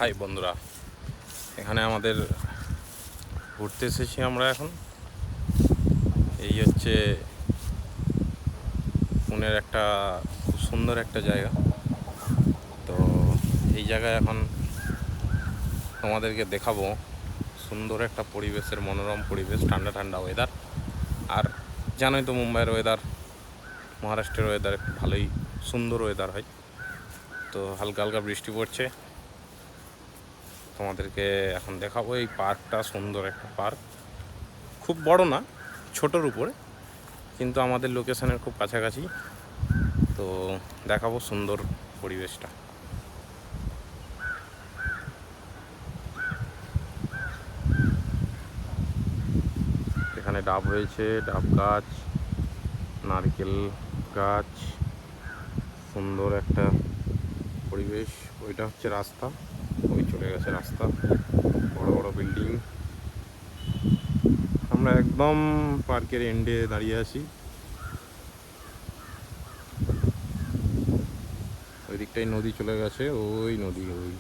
High বন্ধুরা, এখানে আমাদের ঘুরতে এসেছি আমরা এখন। এই হচ্ছে পুনের একটা খুব সুন্দর একটা জায়গা। তো এই জায়গায় এখন তোমাদেরকে দেখাবো সুন্দর একটা পরিবেশের, মনোরম পরিবেশ, ঠান্ডা ঠান্ডা ওয়েদার। আর জানোই তো মুম্বাইয়ের ওয়েদার, মহারাষ্ট্রের ওয়েদার একটু ভালোই সুন্দর ওয়েদার হয়। তো হালকা হালকা বৃষ্টি পড়ছে। তোমাদেরকে এখন দেখাবো এই পার্কটা, সুন্দর একটা পার্ক, খুব বড় না, ছোটোর উপরে, কিন্তু আমাদের লোকেশনের খুব কাছাকাছি। তো দেখাবো সুন্দর পরিবেশটা। এখানে ডাব হয়েছে, ডাব গাছ, নারকেল গাছ, সুন্দর একটা পরিবেশ। ওইটা হচ্ছে রাস্তা, ওই চলে গেছে রাস্তা, বড় বড় বিল্ডিং। আমরা একদম পার্কের এন্ডে দাঁড়িয়ে আছি। ওই দিকটাই নদী চলে গেছে, ওই নদী, ওই